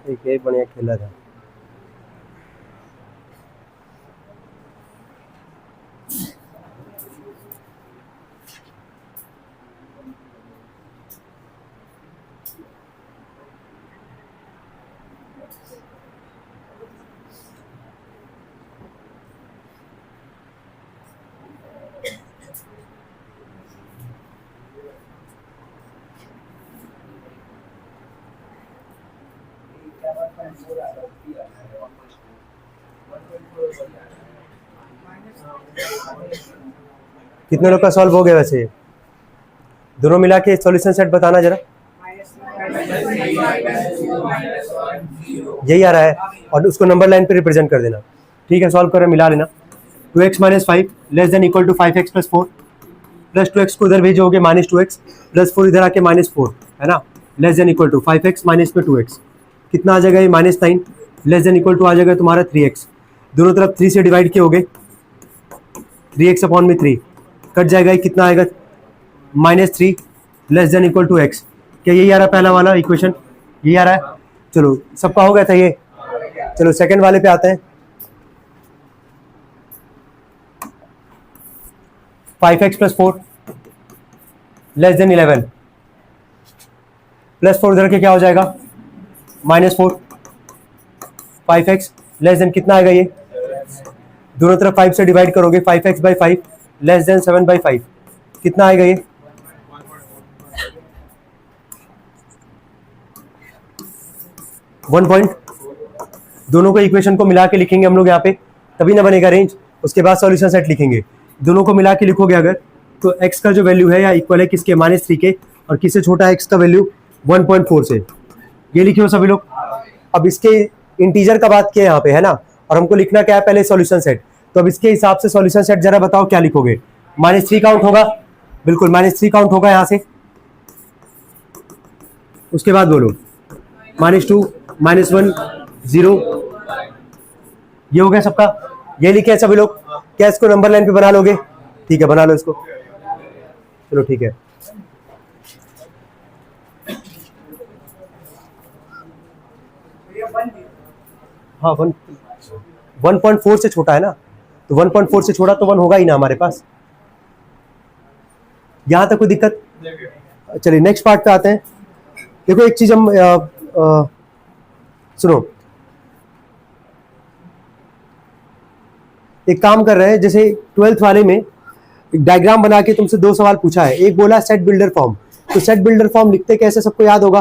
एक ये बढ़िया खेला था। कितने लोग का सॉल्व हो गया वैसे? दोनों मिला के सॉल्यूशन सेट बताना जरा। यही आ रहा है और उसको नंबर लाइन पे रिप्रेजेंट कर देना। ठीक है, सॉल्व कर मिला लेना। 2x minus 5 less than equal to 5x plus 4 plus 2x को इधर भेजोगे माइनस 2x प्लस 4 इधर आके माइनस 4 है ना, less than equal to 5x minus में 2x कितना आ जाएगा ये -9 लेस देन इक्वल टू आ जाएगा तुम्हारा 3x। दोनों तरफ 3 से डिवाइड किए होगे 3x अपॉन में 3 कट जाएगा, ये कितना आएगा -3 less than equal to x। क्या यही आ रहा है पहला वाला इक्वेशन? यही आ रहा है। चलो सबका हो गया था ये। चलो सेकंड वाले पे आते हैं। 5x plus 4 less than 11 plus 4 इधर के क्या हो जाएगा -4 5x लेस देन कितना आएगा ये, दोनों तरफ 5 से डिवाइड करोगे 5x by 5 less then 7 by 5 कितना आएगा ये 1 पॉइंट। दोनों को इक्वेशन को मिला के लिखेंगे हम लोग यहाँ पे, तभी ना बनेगा रेंज। उसके बाद सॉल्यूशन सेट लिखेंगे। दोनों को मिला के लिखोगे अगर तो x का जो वैल्यू है या इक्वल है किसके -3 के, और किससे छोटा है x का वैल्यू 1.4 से। ये लिखियो सभी लोग। अब इसके इंटीजर का बात किया यहाँ पे है ना, और हमको लिखना क्या है पहले सॉल्यूशन सेट। तो अब इसके हिसाब से सॉल्यूशन सेट जरा बताओ क्या लिखोगे। -3 काउंट होगा, बिल्कुल -3 काउंट होगा यहाँ से। उसके बाद बोलो -2 -1 0। ये हो गया सबका, ये लिखे हैं सभी लोग। क्या इसको नंबर लाइन पे बना लोगे? ठीक है बना लो इसको। चलो ठीक है, हाँ 1.4 से छोटा है ना, तो 1.4 से छोटा तो 1 होगा ही ना हमारे पास। यहां तक कोई दिक्कत? चलिए नेक्स्ट पार्ट पे आते हैं। देखो एक चीज हम सुनो, एक काम कर रहे हैं, जैसे 12th वाले में एक डायग्राम बना के तुमसे 2 सवाल पूछा है। एक बोला सेट बिल्डर फॉर्म, तो सेट बिल्डर फॉर्म लिखते कैसे सबको याद होगा?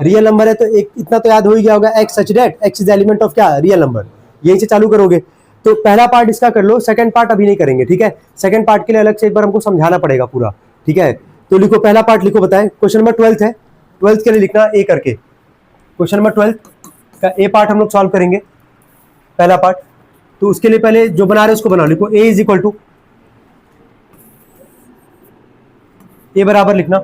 रियल नंबर है तो एक इतना तो याद हो ही गया होगा, x such that x is element of क्या, रियल नंबर। यही से चालू करोगे। तो पहला पार्ट इसका कर लो, सेकंड पार्ट अभी नहीं करेंगे, ठीक है। सेकंड पार्ट के लिए अलग से एक बार हमको समझाना पड़ेगा पूरा, ठीक है। तो लिखो पहला पार्ट लिखो, बताएं। क्वेश्चन नंबर 12th है, 12th के लिए लिखना ए करके। क्वेश्चन नंबर 12th का ए पार्ट हम लोग सॉल्व करेंगे, पहला पार्ट। तो उसके लिए पहले जो बना रहे उसको बनाओ, लिखो ए इज इक्वल टू, ए बराबर लिखना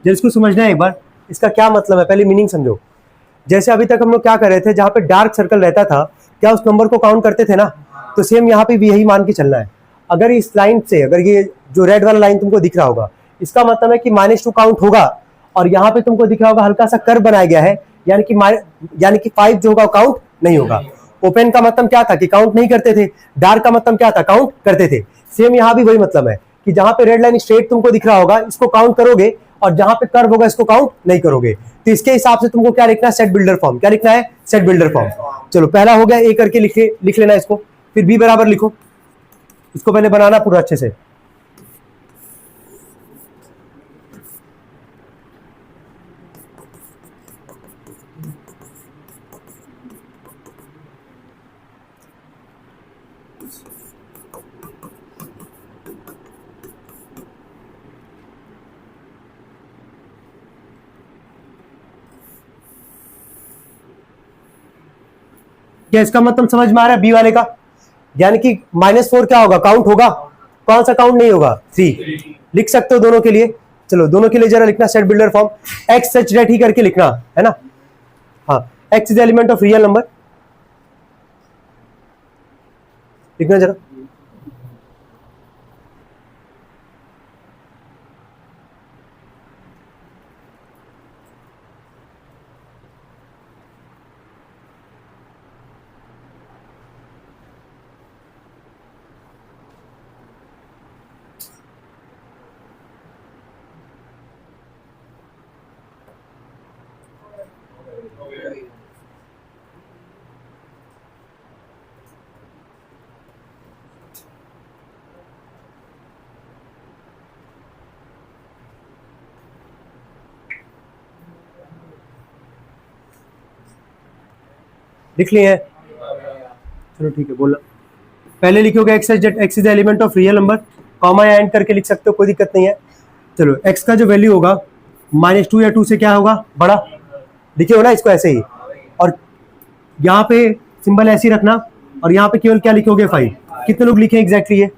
जब इसको समझना है एक बार, इसका क्या मतलब है पहले मीनिंग समझो। जैसे अभी तक हम लोग क्या कर रहे थे, जहां पे डार्क सर्कल रहता था क्या उस नंबर को काउंट करते थे ना, तो सेम यहाँ पे भी यही मान के चलना है। अगर इस लाइन से, अगर ये जो रेड वाला लाइन तुमको दिख रहा होगा, इसका मतलब है कि -2 काउंट होगा। और यहाँ पे तुमको दिख रहा होगा हल्का सा कर्व बनाया गया है, यानी कि 5 जो होगा काउंट नहीं होगा। ओपन का मतलब क्या था कि काउंट नहीं करते थे, डार्क का मतलब क्या था, काउंट करते थे। सेम यहाँ भी वही मतलब है कि जहां पे रेड लाइन स्ट्रेट तुमको दिख रहा होगा इसको काउंट करोगे, और जहां पे कर्व होगा इसको काउंट नहीं करोगे। तो इसके हिसाब से तुमको क्या लिखना है, सेट बिल्डर फॉर्म। क्या लिखना है, सेट बिल्डर फॉर्म। चलो पहला हो गया, ए करके लिख लेना इसको। फिर बी बराबर लिखो, इसको पहले बनाना पूरा अच्छे से। क्या इसका मतलब समझ में आ रहा है बी वाले का? यानी कि -4 क्या होगा, काउंट होगा? कौन सा काउंट नहीं होगा? 3। लिख सकते हो दोनों के लिए। चलो दोनों के लिए जरा लिखना set builder form, x such date ही करके लिखना है ना। हाँ, x is element of real number, लिखना जरा। लिख लिए हैं? चलो ठीक है, बोलना। पहले लिखोगे x is element of real number, comma या एंड करके लिख सकते हो, कोई दिक्कत नहीं है। चलो एक्स का जो वैल्यू होगा -2 या 2 से क्या होगा, बड़ा। लिखे हो ना इसको ऐसे ही, और यहाँ पे सिंबल ऐसे ही रखना, और यहाँ पे केवल क्या लिखोगे 5। कितने लोग लिखे एग्जैक्टली ये?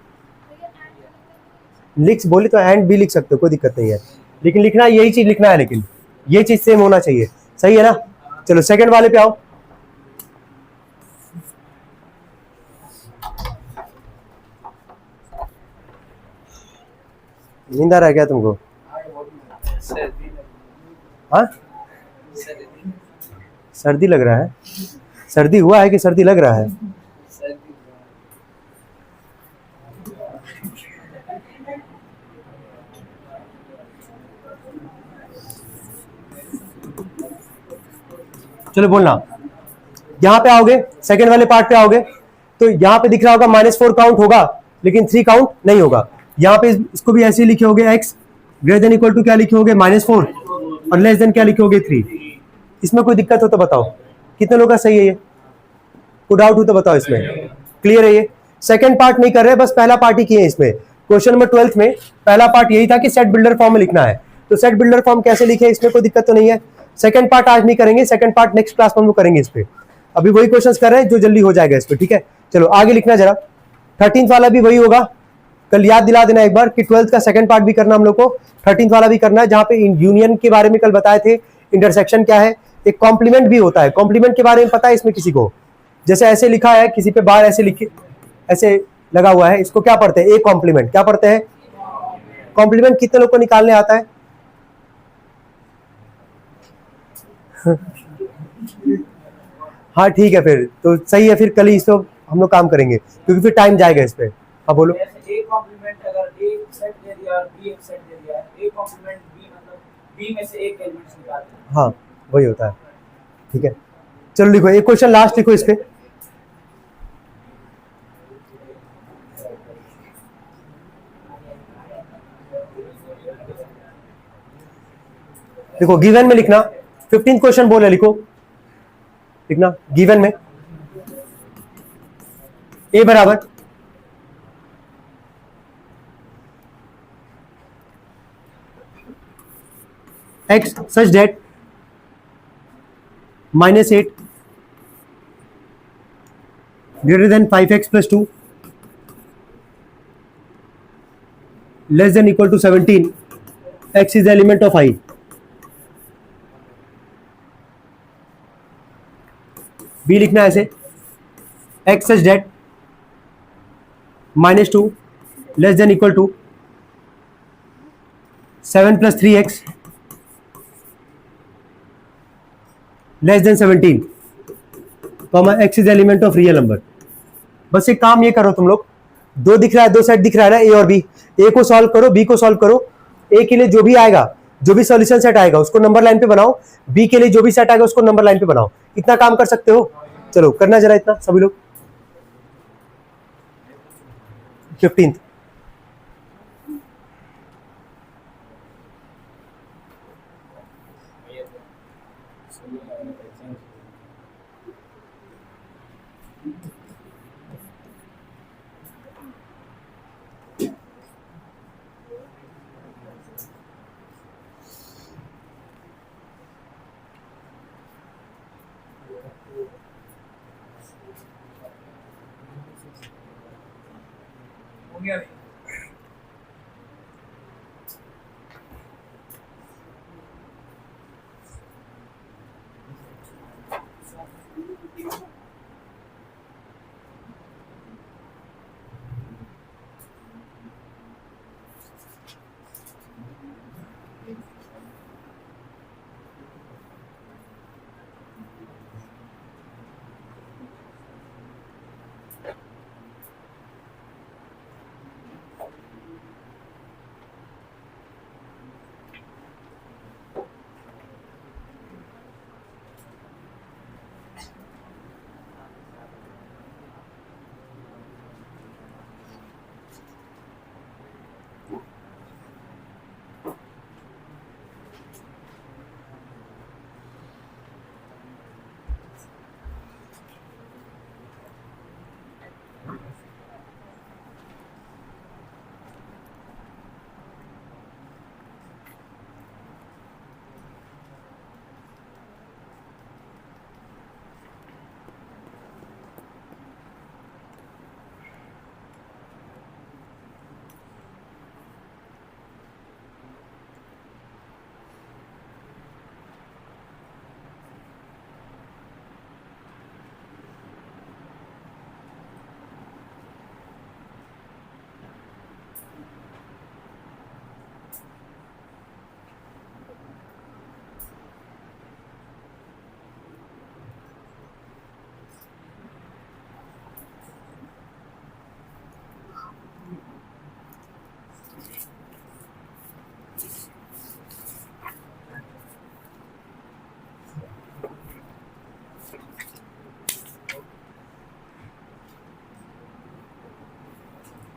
लिख बोले तो एंड भी लिख सकते हो, कोई दिक्कत नहीं है, लेकिन लिखना यही चीज लिखना है, लेकिन ये चीज सेम होना चाहिए। सही है ना? चलो सेकंड वाले पे आओ। नींद आ रहा है क्या तुमको? हाँ, सर्दी लग रहा है? सर्दी हुआ है कि सर्दी लग रहा है? चलो बोलना। यहां पे आओगे, सेकंड वाले पार्ट पे आओगे, तो यहां पे दिख रहा होगा -4 काउंट होगा, लेकिन 3 काउंट नहीं होगा। यहां पे इसको भी ऐसे ही लिखे होगे, x greater than equal to क्या लिखे होगे, -4, और लेस देन क्या लिखे होगे, 3। इसमें कोई दिक्कत हो तो बताओ, कितने लोग का सही है ये? कोई डाउट हो तो बताओ, इसमें क्लियर है? ये सेकंड पार्ट नहीं कर रहे, बस पहला पार्ट ही किए हैं। इसमें क्वेश्चन नंबर 12 में पहला पार्ट यही था कि सेट बिल्डर फॉर्म में लिखना है, तो सेट बिल्डर फॉर्म कैसे लिखे, इसमें कोई दिक्कत तो नहीं है। सेकंड पार्ट आज नहीं करेंगे, सेकंड पार्ट नेक्स्ट क्लास में हम करेंगे इस पे। अभी वही क्वेश्चंस कर रहे हैं जो जल्दी हो जाएगा इस पे, ठीक है? चलो आगे लिखना जरा। 13th वाला भी वही होगा, कल याद दिला देना एक बार कि 12th का सेकंड पार्ट भी करना हम लोग को, 13th वाला भी करना है, जहां पे यूनियन के बारे में कल बताए थे, इंटरसेक्शन क्या है, एक कॉम्प्लीमेंट भी होता है। कॉम्प्लीमेंट के बारे में पता है इसमें किसी को? जैसे ऐसे लिखा है, किसी पे बार ऐसे लिखे, ऐसे लगा हुआ है, इसको क्या पढ़ते हैं? A complement. क्या पढ़ते हैं? कॉम्प्लीमेंट। कितने लोग को निकालने आता है? हाँ ठीक है, फिर तो सही है, फिर कल ही इसको हम लोग काम करेंगे, क्योंकि फिर टाइम जाएगा इस पे। हाँ बोलो। ए कॉम्प्लीमेंट अगर ए सेट दे दिया और बी एक सेट दे दिया, ए कॉम्प्लीमेंट बी मतलब बी में से एक एलिमेंट्स निकालते हैं। हाँ वही होता है, ठीक है। चलो लिखो एक क्वेश्चन लास्ट लिखो इस पे। देखो गिवन में लिखना, 15th क्वेश्चन बोले लिखो, लिखना गिवन में ए बराबर x such that -8 greater than 5x + 2 less than equal to 17, x is element of i। B लिखना है ऐसे, x such that -2 less than equal to 7 + 3x less than 17, comma x is element of real number. बस एक काम ये करो तुम लोग, दो दिख रहा है, दो सेट दिख रहा है ना, ए और बी। ए को सॉल्व करो, बी को सॉल्व करो। ए के लिए जो भी आएगा, जो भी सॉल्यूशन सेट आएगा उसको नंबर लाइन पे बनाओ, बी के लिए जो भी सेट आएगा उसको नंबर लाइन पे बनाओ। इतना काम कर सकते हो? चलो करना जरा इतना सभी लोग। 15th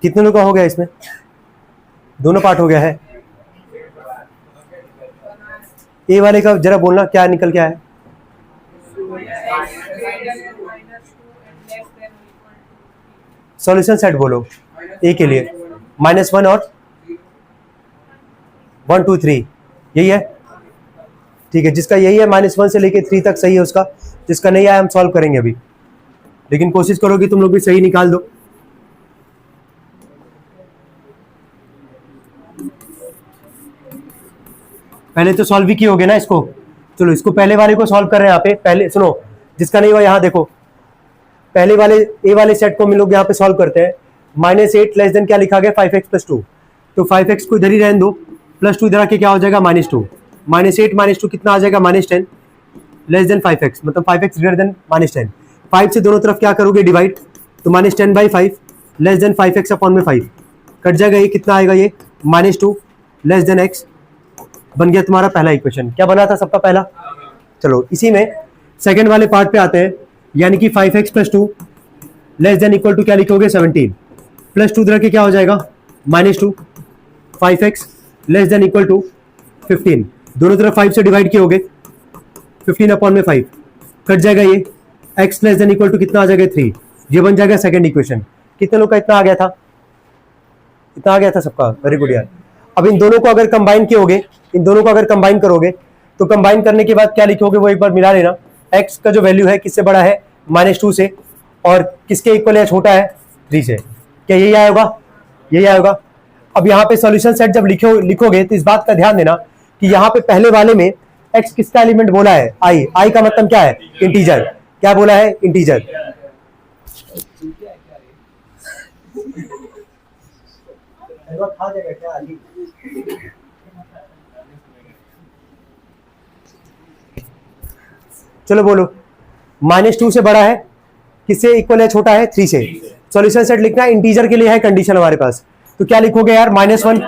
कितने लोग का हो गया इसमें? दोनों पार्ट हो गया है। ए वाले का जरा बोलना क्या निकल के आया है? सॉल्यूशन सेट बोलो ए के लिए। -1 और 1 2 3 यही है, ठीक है। जिसका यही है -1 से लेके 3 तक सही है उसका, जिसका नहीं आया हम सॉल्व करेंगे अभी, लेकिन कोशिश करोगे तुम लोग भी सही निकाल दो। पहले तो सॉल्व भी किए होगे ना इसको। चलो इसको पहले वाले को सॉल्व कर रहे हैं यहाँ पे। पहले सुनो, जिसका नहीं हुआ यहाँ देखो, पहले वाले ए वाले सेट को हम लोग यहाँ पे सॉल्व करते हैं। -8 लेस देन क्या लिखा गया 5x + 2, तो 5x को इधर ही रहने दो, +2 इधर आके क्या हो जाएगा -2, -8 -2 कितना आ जाएगा -10 लेस देन 5x, मतलब 5x ग्रेटर देन -10। 5 से दोनों तरफ क्या करोगे डिवाइड, तो -10/5 लेस देन 5x अपॉन में 5 कट जाएगा। ये कितना आएगा, ये -2 लेस देन x बन गया तुम्हारा पहला इक्वेशन। क्या बना था सबका पहला? चलो इसी में सेकंड वाले पार्ट पे आते हैं, यानी कि 5x + 2 less than equal to क्या लिखोगे 17, +2 इधर के क्या हो जाएगा -2, 5x less than equal to 15, दोनों तरफ 5 से डिवाइड किए होगे, 15 अपॉन में 5 कट जाएगा। ये x less than equal to कितना आ जाएगा 3, ये बन जाएगा सेकंड इक्वेशन। कितने लोग का इतना आ गया था? इतना आ गया था सबका, वेरी गुड यार। अब इन दोनों को अगर कंबाइन किए, इन दोनों को अगर कंबाइन करोगे तो कंबाइन करने के बाद क्या लिखोगे वो एक बार मिला लेना। x का जो वैल्यू है किससे बड़ा है -2 से, और किसके इक्वल है छोटा है 3 से। क्या यही आया होगा? यही आया होगा। अब यहाँ पे सॉल्यूशन सेट जब लिखोगे तो इस बात का ध्यान देना कि यहाँ पे पहले वाले में x किसका एलिमेंट बोला है i का मतलब क्या है इंटीजर। क्या बोला है? इंटीजर। चलो बोलो, -2 से बड़ा है, किससे इक्वल है छोटा है 3 से। सॉल्यूशन सेट लिखना इंटीजर के लिए है कंडीशन हमारे पास, तो क्या लिखोगे यार -1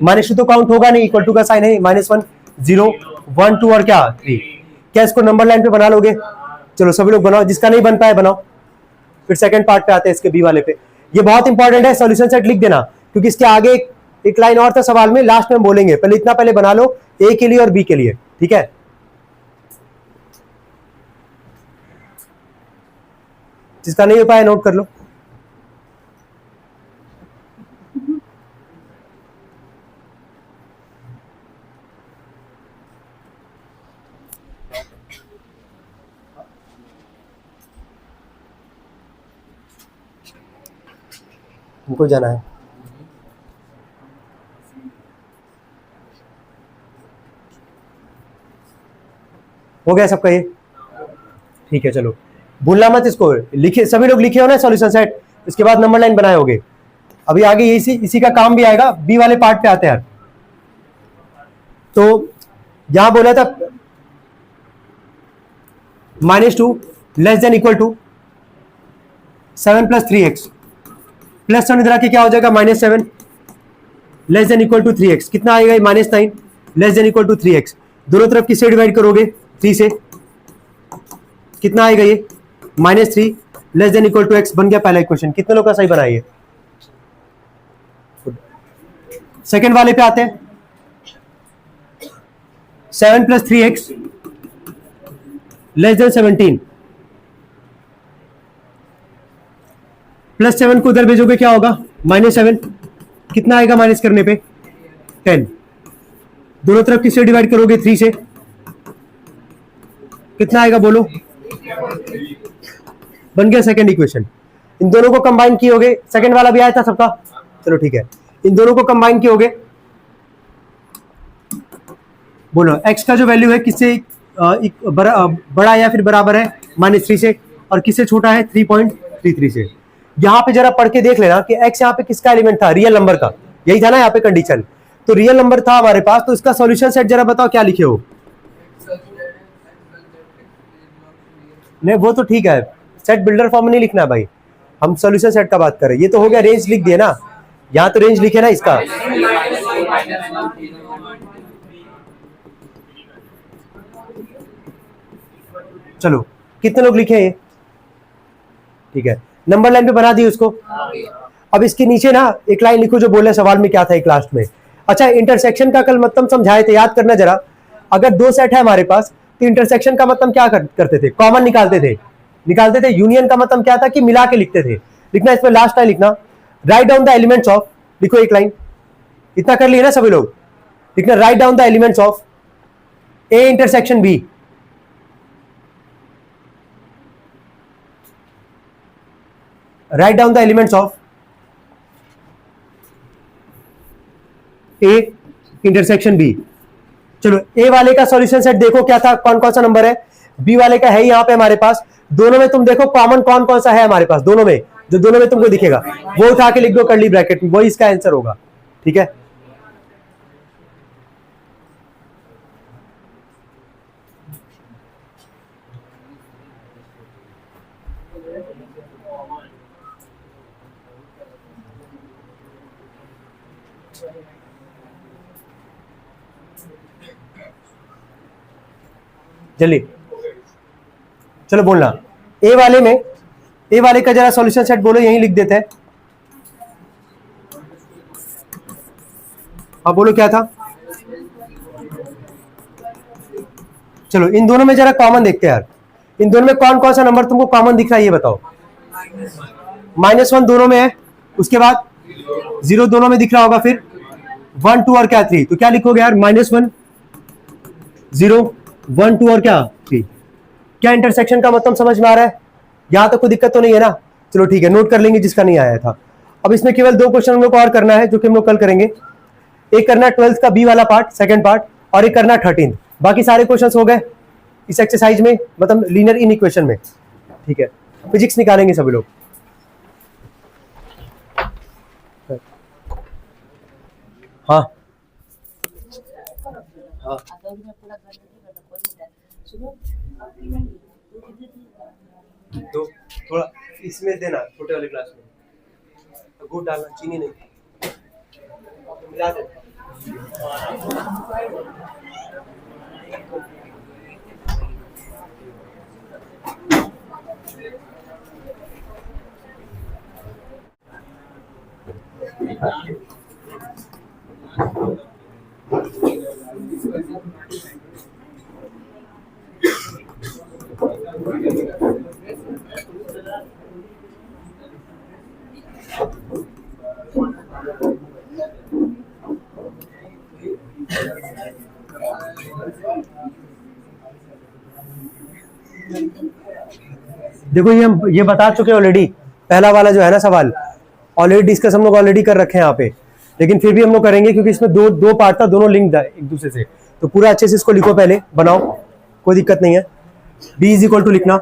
-2 तो काउंट होगा नहीं, इक्वल टू का साइन है, -1 0 1 2 और क्या 3। क्या इसको नंबर लाइन पे बना लोगे? चलो सभी लोग बनाओ, जिसका नहीं बनता है बनाओ। फिर सेकंड पार्ट पे आते हैं इसके बी वाले पे। ये बहुत इंपॉर्टेंट है, सॉल्यूशन सेट लिख देना, क्योंकि इसके आगे एक लाइन और था सवाल में, लास्ट में बोलेंगे। पहले इतना पहले बना लो ए के लिए और बी के लिए, ठीक है। जिसका नहीं हो पाया नोट कर लो। हमको जाना है। हो गया सबका ये, ठीक है। चलो भूलना मत इसको, लिखे सभी लोग लिखे हो ना सॉल्यूशन सेट, इसके बाद नंबर लाइन बनाए होगे। अभी आगे इसी का काम भी आएगा। बी वाले पार्ट पे आते हैं। तो यहां बोला था -2 less than equal to 7 + 3x, +7 इधर आके क्या हो जाएगा -7 less than equal to 3x, कितना आएगा -9 less than equal to 3x। दोनों तरफ किससे डिवाइड करोगे 3 से, कितना आएगा ये -3 less than equal to x बन गया पहला इक्वेशन। कितने लोग का सही बनाइए। सेकंड वाले पे आते हैं। 7 + 3x लेस देन 17, +7 को उधर भेजोगे क्या होगा -7, कितना आएगा माइनस करने पे 10। दोनों तरफ किससे डिवाइड करोगे 3 से, कितना आएगा बोलो, बन गया सेकंड इक्वेशन। इन दोनों को कंबाइन किए होगे, सेकंड वाला भी आया था सबका, चलो ठीक है। इन दोनों को कंबाइन किए होगे, बोलो x का जो वैल्यू है किससे बड़ा या फिर बराबर है -3 से, और किससे छोटा है 3.33 से। यहां पे जरा पढ़ के देख लेना कि x यहाँ पे किसका एलिमेंट था, रियल नंबर का, यही था ना यहाँ पे कंडीशन। तो रियल नंबर था हमारे पास, तो इसका सॉल्यूशन सेट जरा बताओ क्या लिखे हो। नहीं वो तो ठीक है, सेट बिल्डर फॉर्म में नहीं लिखना भाई, हम सॉल्यूशन सेट का बात कर रहे हैं। ये तो हो गया, रेंज लिख दिए ना, यहाँ तो रेंज लिखे ना इसका। चलो कितने लोग लिखे हैं, ठीक है। नंबर लाइन पे बना दिए उसको। अब इसके नीचे ना एक लाइन लिखो जो बोले सवाल में क्या था एक लास्ट में। अच्छा, इंटरसेक्शन का कल मतलब समझाए थे, याद करना जरा। अगर दो सेट है हमारे पास तो इंटरसेक्शन का मतलब क्या करते थे, कॉमन निकालते थे। यूनियन का मतलब क्या था कि मिला के लिखते थे। लिखना इसमें लास्ट लाइन लिखना, write down the elements of, लिखो एक लाइन, इतना कर लिए ना सभी लोग। लिखना write down the elements of A intersection B. Write down the elements of A intersection B. चलो ए वाले का सॉल्यूशन सेट देखो क्या था, कौन कौन सा नंबर है। बी वाले का है यहां पे हमारे पास। दोनों में तुम देखो कॉमन कौन कौन सा है हमारे पास, दोनों में जो दोनों में तुमको दिखेगा वो उठा के लिख दो कर्ली ब्रैकेट में, वही इसका आंसर होगा। ठीक है, जल्दी चलो बोलना। ए वाले का जरा सॉल्यूशन सेट बोलो, यहीं लिख देते हैं। हाँ बोलो क्या था। चलो इन दोनों में जरा कॉमन देखते हैं यार, इन दोनों में कौन कौन सा नंबर तुमको कॉमन दिख रहा है ये बताओ। -1 दोनों में है, उसके बाद 0 दोनों में दिख रहा होगा, फिर 1 2 और क्या 3। तो क्या लिखोगे यार, -1 0 1 2 और क्या 3। क्या इंटरसेक्शन का मतलब समझ में आ रहा है, यहां तक कोई दिक्कत तो नहीं है ना। चलो ठीक है, नोट कर लेंगे जिसका नहीं आया था। अब इसमें केवल 2 क्वेश्चन हम लोग को और करना है जो कि हम लोग कल करेंगे। एक करना 12th का बी वाला पार्ट, सेकंड पार्ट, और एक करना 13th। बाकी सारे क्वेश्चंस हो गए इस एक्सरसाइज में, मतलब लीनियर इन इक्वेशन में। ठीक है, फिजिक्स निकालेंगे सभी लोग। हाँ तो थोड़ा इसमें देना, छोटे वाले ग्लास में गुड़ डालना, चीनी नहीं, मिला देना। देखो ये हम ये बता चुके ऑलरेडी, पहला वाला जो है ना सवाल ऑलरेडी डिस्कस हम लोग ऑलरेडी कर रखे हैं यहाँ पे, लेकिन फिर भी हम लोग करेंगे क्योंकि इसमें दो पार्ट था, दोनों लिंक्ड है एक दूसरे से। तो पूरा अच्छे से इसको लिखो, पहले बनाओ, कोई दिक्कत नहीं है। b इज इक्वल टू लिखना,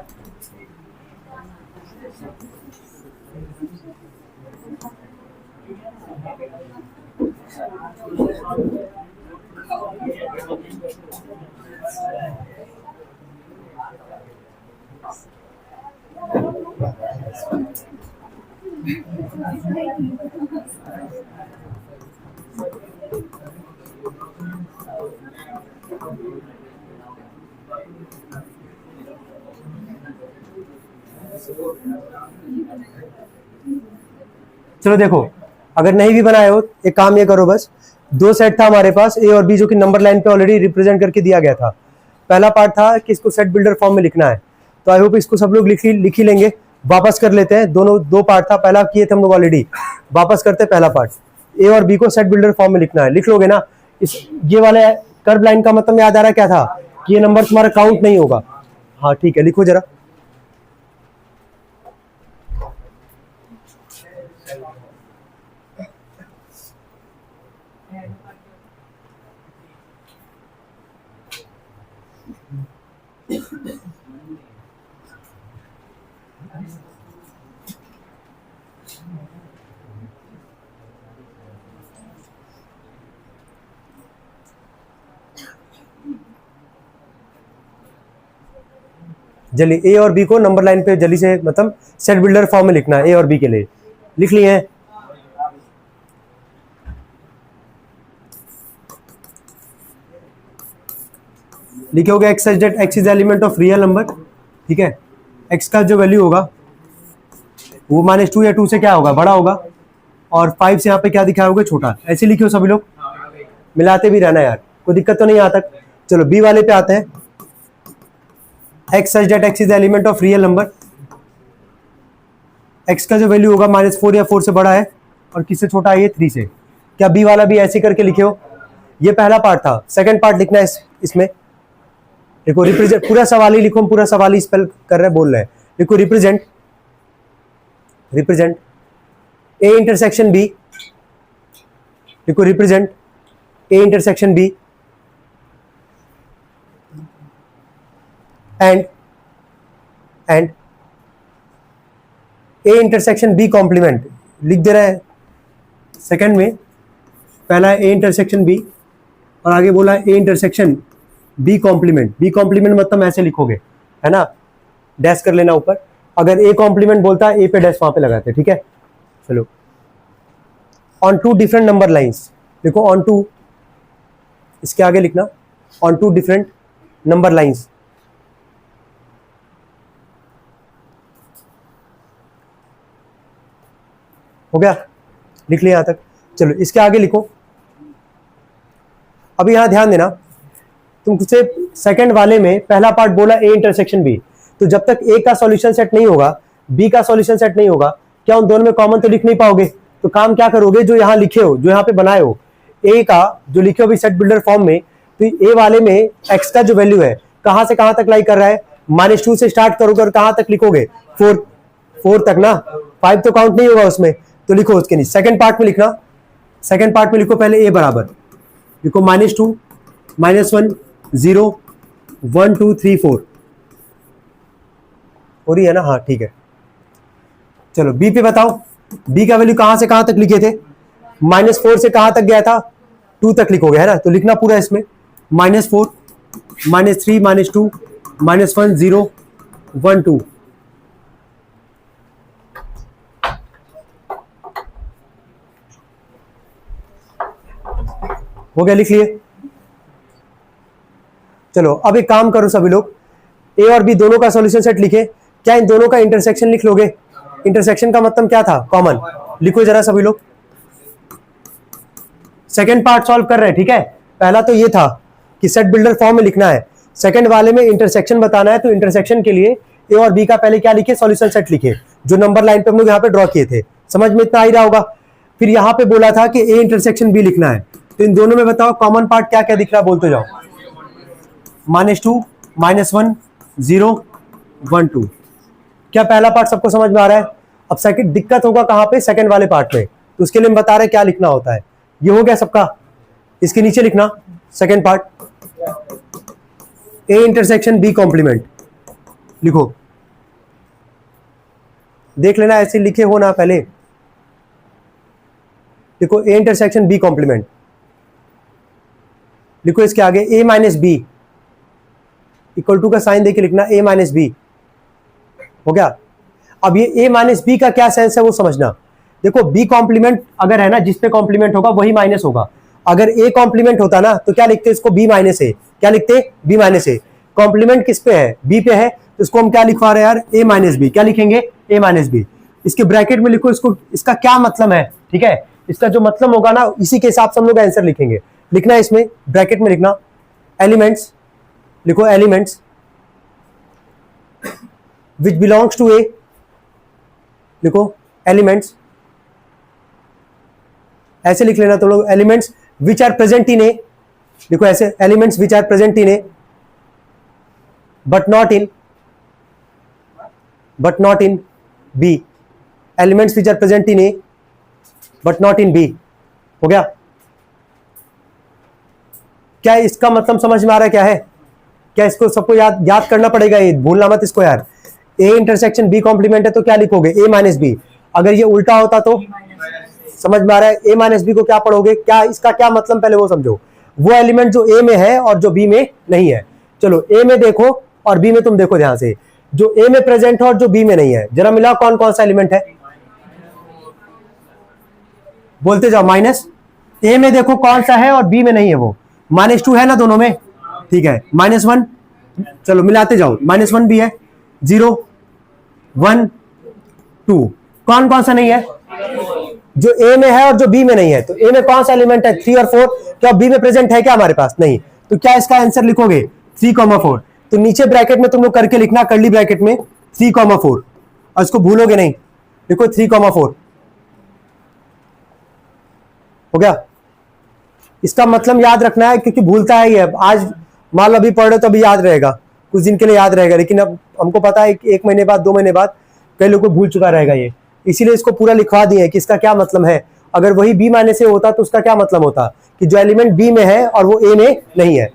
चलो देखो अगर नहीं भी बनाए हो एक काम ये करो, बस 2 सेट था हमारे पास ए और बी जो कि नंबर लाइन पे ऑलरेडी रिप्रेजेंट करके दिया गया था। पहला पार्ट था कि इसको सेट बिल्डर फॉर्म में लिखना है, तो आई होप इसको सब लोग लिख ही लेंगे। वापस कर लेते हैं, दोनों 2 पार्ट था, पहला किए थे हम लोग ऑलरेडी, वापस करते हैं। पहला पार्ट ए और बी को सेट बिल्डर फॉर्म में लिखना है, लिख लोगे ना। इस ये वाले कर्व लाइन का मतलब याद आ रहा है क्या था, कि ये नंबर तुम्हारा काउंट नहीं होगा। हाँ ठीक है, लिखो जरा। जल्दी ए और बी को नंबर लाइन पे जल्दी से मतलब सेट बिल्डर फॉर्म में लिखना है, ए और बी के लिए लिख लिए हैं। लिखे होगा x such that x is element of real number. ठीक है, एक्स का जो वैल्यू होगा वो -2 या 2 से क्या होगा, बड़ा होगा। और 5 से यहाँ पे क्या दिखाया होगा, छोटा। ऐसे लिखे हो सभी लोग, मिलाते भी रहना यार, कोई दिक्कत तो नहीं यहाँ तक। चलो बी वाले पे आते हैं। x such that x is the element of real number, x का जो वैल्यू होगा -4 या 4 से बड़ा है, और किससे छोटा है, ये 3 से। क्या बी वाला भी ऐसे करके लिखे हो? ये पहला पार्ट था। सेकंड पार्ट लिखना है इसमें। देखो रिप्रेजेंट, पूरा सवाल ही लिखो, हम पूरा सवाल ही स्पेल कर रहे, बोल रहे हैं। देखो रिप्रेजेंट ए इंटरसेक्शन बी, देखो represent A intersection B and A intersection B complement लिख दे रहे हैं सेकंड में। पहला ए इंटरसेक्शन बी और आगे बोला A intersection B complement. B complement मतलब ऐसे लिखोगे, है ना, डैश कर लेना ऊपर। अगर ए कॉम्प्लीमेंट बोलता है, ए पे डैश वहां पे लगाते हैं, ठीक है। चलो on two different number lines, देखो ऑन टू, इसके आगे लिखना on two different number lines. हो गया, लिख लिया यहां तक। चलो इसके आगे लिखो। अभी यहां ध्यान देना, तुमसे सेकंड वाले में पहला पार्ट बोला ए इंटरसेक्शन बी, तो जब तक ए का सॉल्यूशन सेट नहीं होगा, बी का सॉल्यूशन सेट नहीं होगा, क्या उन दोनों में कॉमन तो लिख नहीं पाओगे। तो काम क्या करोगे, जो यहां लिखे हो, जो यहां पे बनाए हो, ए का जो लिखे हो अभी सेट बिल्डर फॉर्म में, तो ए वाले में एक्स का जो वैल्यू है कहां से कहां तक लाई कर रहा है, -2 से स्टार्ट करोगे और कहां तक लिखोगे, 4 तक ना। 5 तो काउंट नहीं होगा उसमें, तो लिखो उसके नीचे सेकंड पार्ट में लिखना। सेकंड पार्ट में लिखो पहले ए बराबर, लिखो -2 -1 0 1 2 3 4 हो रही है ना, हाँ ठीक है। चलो बी पे बताओ, बी का वैल्यू कहां से कहां तक लिखे थे, -4 से कहां तक गया था, 2 तक लिखोगे, है ना। तो लिखना पूरा इसमें -4 -3 -2 -1 0 1 2। हो गया, लिख लिए। चलो अब एक काम करो सभी लोग, ए और बी दोनों का सॉल्यूशन सेट लिखे। क्या इन दोनों का इंटरसेक्शन लिख लोगे? इंटरसेक्शन का मतलब क्या था, कॉमन। लिखो जरा सभी लोग। सेकंड पार्ट सॉल्व कर रहे हैं, ठीक है। पहला तो ये था कि सेट बिल्डर फॉर्म में लिखना है, सेकंड वाले में इंटरसेक्शन बताना है। तो इंटरसेक्शन के लिए ए और बी का पहले क्या लिखे, सॉल्यूशन सेट लिखे, जो नंबर लाइन पे हम लोग यहाँ पे ड्रॉ किए थे। समझ में इतना आ ही रहा होगा। फिर यहाँ पे बोला था कि ए इंटरसेक्शन बी लिखना है। तो इन दोनों में बताओ कॉमन पार्ट क्या क्या दिख रहा है, बोलते जाओ। -2 -1 0 1 2। क्या पहला पार्ट सबको समझ में आ रहा है? अब सेकंड दिक्कत होगा कहां पे, सेकंड वाले पार्ट में। तो उसके लिए हम बता रहे हैं क्या लिखना होता है। ये हो गया सबका। इसके नीचे लिखना second part, A intersection B complement लिखो। देख लेना ऐसे लिखे हो ना पहले। लिखो ए इंटरसेक्शन बी कॉम्प्लीमेंट, लिखो इसके आगे a minus B equal to का साइन देके लिखना a माइनस बी। हो गया। अब ये a माइनस बी का क्या सेंस है वो समझना। देखो b कॉम्प्लीमेंट अगर है ना, जिस पे कॉम्प्लीमेंट होगा वही माइनस होगा। अगर a कॉम्प्लीमेंट होता ना तो क्या लिखते इसको b माइनस ए, क्या लिखते b माइनस ए। कॉम्प्लीमेंट किस पे है, b पे है, तो इसको हम क्या लिखवा रहे हैं यार, a माइनस बी। क्या लिखेंगे, a माइनस बी। इसके ब्रैकेट में लिखो इसको, इसका क्या मतलब है, ठीक है। इसका जो मतलब होगा ना इसी के हिसाब से हम लोग आंसर लिखेंगे। लिखना है इसमें ब्रैकेट में लिखना एलिमेंट्स, लिखो elements which belongs to A, लिखो एलिमेंट्स, ऐसे लिख लेना तो लोग, elements which are present in A, लिखो ऐसे elements which are present in A but not in B, elements which are present in A but not in B. हो गया। क्या इसका मतलब समझ में आ रहा है क्या है? क्या इसको सबको याद करना पड़ेगा, ये भूलना मत इसको यार। ए इंटरसेक्शन बी कॉम्प्लीमेंट है तो क्या लिखोगे, ए माइनस बी। अगर ये उल्टा होता तो समझ में आ रहा है, ए माइनस बी को क्या पढ़ोगे, क्या इसका क्या मतलब पहले वो समझो। वो एलिमेंट जो ए में है और जो बी में नहीं है। चलो ए में देखो और बी में तुम देखो ध्यान से, जो ए में प्रेजेंट है और जो बी में नहीं है, जरा मिला कौन कौन सा एलिमेंट है, बोलते जाओ। माइनस ए में देखो कौन सा है और बी में नहीं है, वो -2 है ना दोनों में, ठीक है। -1, चलो मिलाते जाओ, -1 भी है, 0 1 2, कौन कौन सा नहीं है, जो ए में है और जो बी में नहीं है। तो ए में कौन सा एलिमेंट है, 3 और 4, क्या बी में प्रेजेंट है क्या हमारे पास, नहीं। तो क्या इसका आंसर लिखोगे 3,4। तो नीचे ब्रैकेट में तुम लोग करके लिखना, कर्ली ब्रैकेट में 3,4, और इसको भूलोगे नहीं, देखो 3,4 हो गया। इसका मतलब याद रखना है, क्योंकि भूलता है ये। आज मान लो अभी पढ़ रहे तो अभी याद रहेगा, कुछ दिन के लिए याद रहेगा, लेकिन अब हमको पता है कि 1 महीने बाद 2 महीने बाद कई लोगों को भूल चुका रहेगा ये। इसीलिए इसको पूरा लिखवा दिए कि इसका क्या मतलब है। अगर वही बी माइनस ए होता तो उसका क्या मतलब होता कि जो एलिमेंट बी में है और वो ए में नहीं है।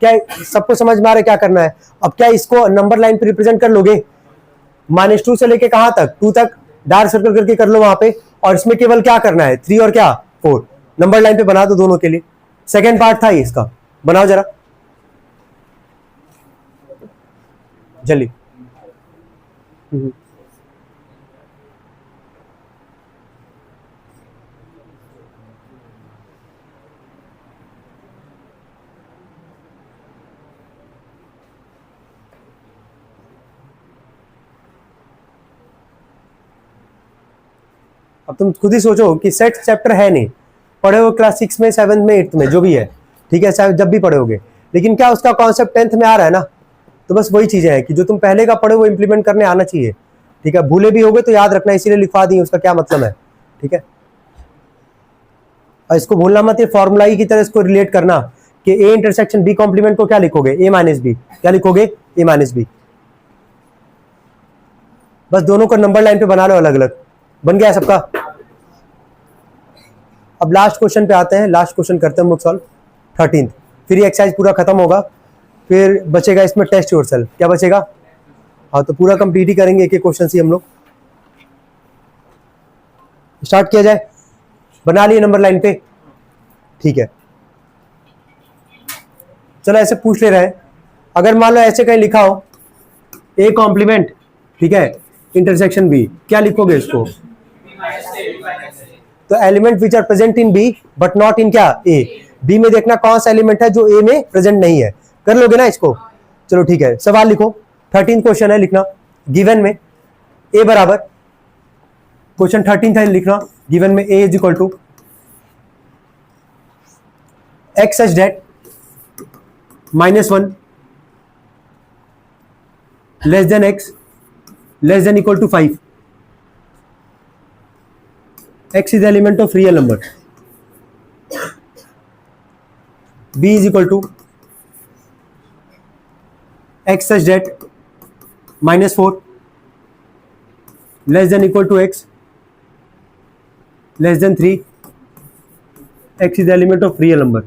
क्या सबको समझ में आ रहा है क्या करना है। अब क्या इसको नंबर लाइन पे रिप्रेजेंट कर लोगे, -2 से लेके कहां तक, 2 तक डार्क सर्कल करके कर लो वहां पे। और इसमें केवल क्या करना है, 3 और क्या 4 नंबर लाइन पे बना दो दोनों के लिए। सेकेंड पार्ट था इसका, बनाओ जरा जल्दी। अब तुम खुद ही सोचो कि सेट चैप्टर है नहीं, पढ़े हो क्लास 6 में, 7 में, 8 में, जो भी है, ठीक है, चाहे जब भी पढ़े होगे, लेकिन क्या उसका कॉन्सेप्ट 10th में आ रहा है ना। तो बस वही चीजें हैं कि जो तुम पहले का पढ़े वो इंप्लीमेंट करने आना चाहिए, ठीक है। भूले भी होगे तो याद रखना, इसीलिए लिखवा दी उसका क्या मतलब है, ठीक है। और इसको भूलना मत, ये फॉर्मूला की तरह इसको रिलेट करना कि ए इंटरसेक्शन बी कॉम्प्लीमेंट को क्या लिखोगे, ए माइनस बी, क्या लिखोगे, ए माइनस बी। बस दोनों को नंबर लाइन पे बना लो अलग अलग, बन गया सबका। अब लास्ट क्वेश्चन पे आते हैं, लास्ट क्वेश्चन करते हैं हम लोग सॉल्व 13th, फिर ये एक्सरसाइज पूरा खत्म होगा। फिर बचेगा इसमें टेस्ट योरसेल्फ, क्या बचेगा, हाँ तो पूरा कंप्लीट ही करेंगे, एक एक क्वेश्चन से हम लोग। स्टार्ट किया जाए, बना लिए नंबर लाइन पे, ठीक है। चलो ऐसे पूछ ले रहे हैं, अगर मान लो ऐसे कहीं लिखा हो ए कॉम्प्लीमेंट, ठीक है, इंटरसेक्शन बी, क्या लिखोगे इसको। तो element which are present in B but not in क्या ए, बी में देखना कौन सा एलिमेंट है जो ए में प्रेजेंट नहीं है, कर लोगे ना इसको। चलो ठीक है, सवाल लिखो, 13 क्वेश्चन है लिखना। गिवन में ए बराबर, क्वेश्चन 13 है लिखना, गिवन में A is equal to X such that -1 less than X less than equal to 5, x is the element of real number, b is equal to x such that -4 less than equal to x less than 3, x is the element of real number।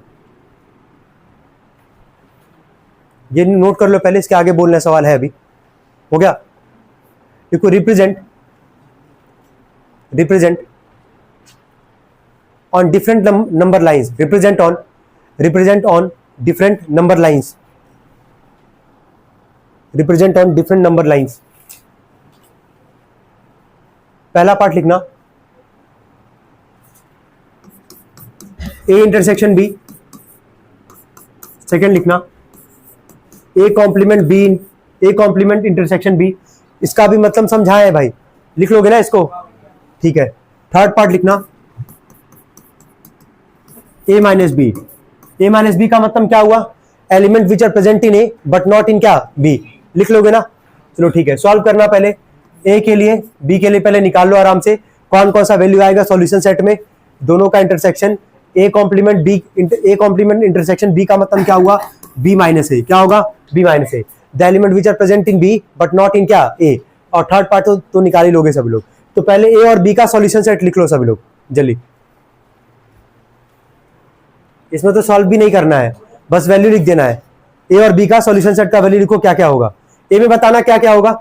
ये note कर लो पहले, इसके आगे बोलने सवाल है अभी, हो गया। देखो represent on different number lines, represent on different number lines, represent on different number lines। पहला पार्ट लिखना a इंटरसेक्शन b, सेकंड लिखना a complement b, a complement intersection b। इसका भी मतलब समझाए है भाई, लिख लोगे ना इसको, ठीक है। थर्ड पार्ट लिखना a minus B, A minus B का मतलब क्या हुआ, element which are present in A but not in क्या बी, लिख लोगे ना। चलो ठीक है, सॉल्व करना पहले ए के लिए, बी के लिए पहले निकाल लो आराम से, कौन कौन सा वैल्यू आएगा सॉल्यूशन सेट में, दोनों का intersection A complement B, A complement intersection B का मतलब क्या हुआ, बी माइनस ए, क्या होगा, B minus A, the element which are present in B but not in क्या ए। और थर्ड पार्ट तो निकाल ही लोगे सभी लोग। तो पहले ए और बी का सॉल्यूशन सेट लिख लो सभी लोग जल्दी, इसमें तो सॉल्व भी नहीं करना है, बस वैल्यू लिख देना है। ए और बी का सॉल्यूशन सेट का वैल्यू लिखो, क्या क्या होगा, ए में बताना क्या क्या होगा,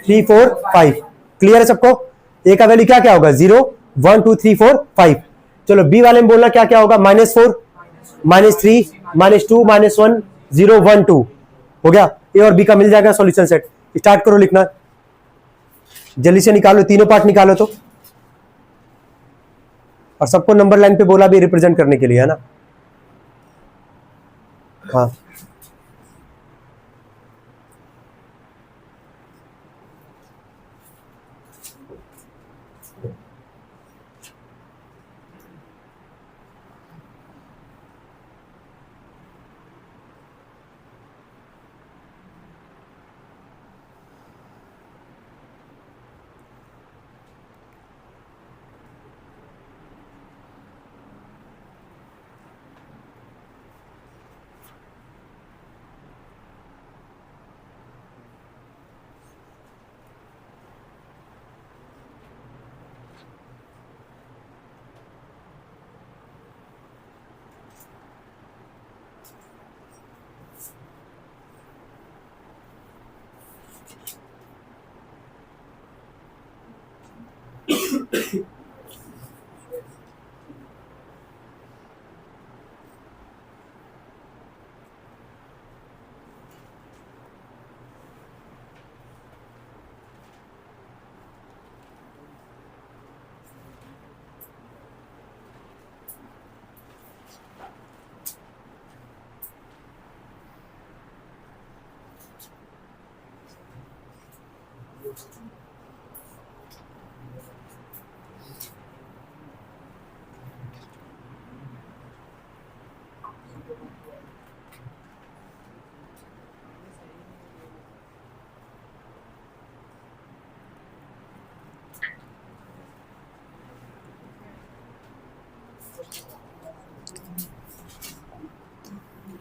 3 4 5, क्लियर है सबको। ए का वैल्यू क्या क्या होगा, 0 1 2 3 4 5। चलो बी वाले में बोलना क्या क्या होगा, -4 -3 -2 -1 0 1 2, हो गया। ए और बी का मिल जाएगा सॉल्यूशन सेट। स्टार्ट करो लिखना, जल्दी से निकालो, तीनों पार्ट निकालो तो। और सबको नंबर लाइन पे बोला भी रिप्रेजेंट करने के लिए, है ना। हाँ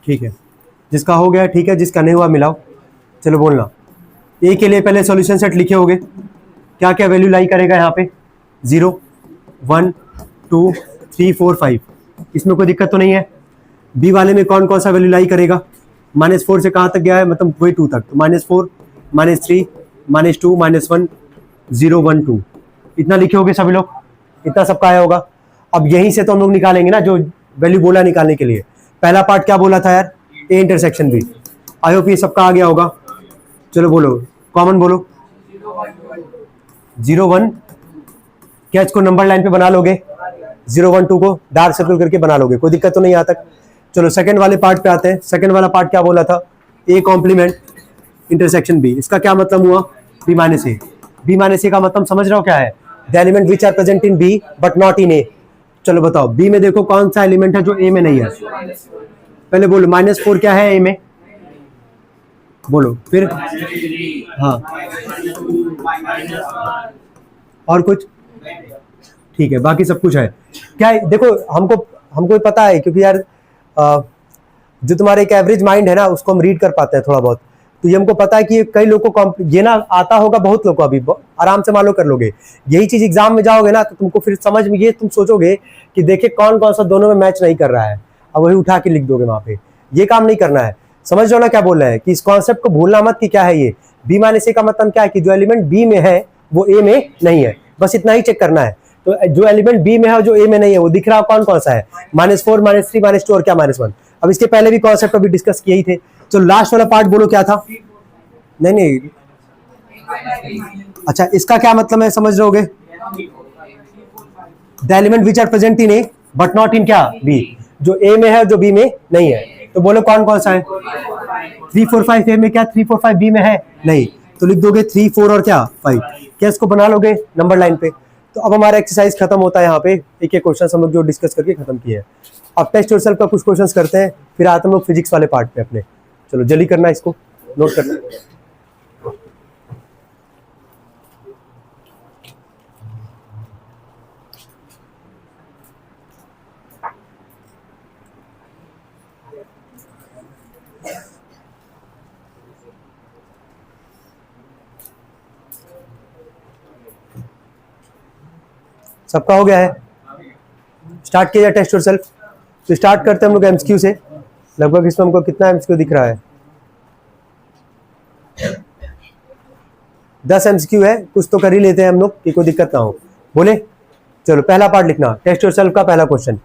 ठीक है, जिसका हो गया ठीक है, जिसका नहीं हुआ मिलाओ। चलो बोलना। ए के लिए पहले सॉल्यूशन सेट लिखे होगे, क्या क्या वैल्यू लाई करेगा यहाँ पे? 0 1 2 3 4 5, इसमें कोई दिक्कत तो नहीं है। बी वाले में कौन कौन सा वैल्यू लाई करेगा? -4 से कहाँ तक गया है, मतलब वही 2 तक, तो -4 -3 -2 -1 0 1 2, इतना लिखे होगे सभी लोग, इतना सबका आया होगा। अब यहीं से तो हम लोग निकालेंगे ना जो वैल्यू बोला निकालने के लिए। पहला पार्ट क्या बोला था यार? A intersection B. I hope ये सबका आ गया होगा। चलो बोलो, कॉमन बोलो। 0 1, क्या इसको नंबर लाइन पे बना लोगे? 0 1 2 को डार्क सर्कल करके बना लोगे, कोई दिक्कत तो नहीं यहाँ तक। चलो सेकंड वाले पार्ट पे आते हैं। सेकंड वाला पार्ट क्या बोला था? A complement intersection B. इसका क्या मतलब हुआ? B minus A. B minus A का मतलब समझ रहे हो क्या है? The element which are present in B but not in A. चलो बताओ, बी में देखो कौन सा एलिमेंट है जो ए में नहीं है? पहले बोलो -4 क्या है ए में? बोलो फिर। हाँ, और कुछ? ठीक है, बाकी सब कुछ है। क्या है? देखो हमको पता है, क्योंकि यार जो तुम्हारे एक एवरेज माइंड है ना, उसको हम रीड कर पाते हैं थोड़ा बहुत। तो ये हमको पता है कि कई लोगों को ये ना आता होगा, बहुत लोग को अभी आराम से मालूम कर लोगे। यही चीज एग्जाम में जाओगे ना, तो तुमको फिर समझ में ये तुम सोचोगे कि देखे कौन कौन सा दोनों में मैच नहीं कर रहा है, अब वही उठा के लिख दोगे वहां पे। ये काम नहीं करना है। समझ लो ना क्या बोल रहे हैं, कि इस कॉन्सेप्ट को भूलना मत कि क्या है ये। बी माइनस ए का मतलब क्या है? कि जो एलिमेंट बी में है वो ए में नहीं है, बस इतना ही चेक करना है। तो जो एलिमेंट बी में है और जो ए में नहीं है, वो दिख रहा कौन कौन सा है? -4 -3 -2 और क्या -1। अब इसके पहले भी कॉन्सेप्ट अभी डिस्कस किए ही थे। तो लास्ट वाला पार्ट बोलो क्या था? नहीं, अच्छा, इसका क्या मतलब है समझ रहोगे? The element which are present in A but not in क्या? बी। जो ए में है और जो बी में नहीं है। तो बोलो कौन कौन सा है? 3 4 5 ए में, क्या 3 4 5 बी में है? नहीं। तो लिख दोगे 3 4 और क्या 5। क्या इसको बना लोगे नंबर लाइन पे? तो अब हमारा एक्सरसाइज खत्म होता है यहाँ पे। एक एक क्वेश्चन हम लोग जो डिस्कस करके खत्म किए हैं। अब टेस्ट योरसेल्फ का कुछ क्वेश्चंस करते हैं, फिर आते हम लोग फिजिक्स वाले पार्ट पे अपने। चलो जल्दी करना, इसको नोट करना। सबका हो गया है? स्टार्ट किया टेस्ट योरसेल्फ। तो स्टार्ट करते हैं हम लोग एमसीक्यू से। लगभग इसमें हमको कितना एमसीक्यू दिख रहा है? 10 एमसीक्यू है, कुछ तो कर ही लेते हैं हम लोग कि कोई दिक्कत ना हो। बोले चलो पहला पार्ट लिखना, टेस्ट योरसेल्फ का पहला क्वेश्चन।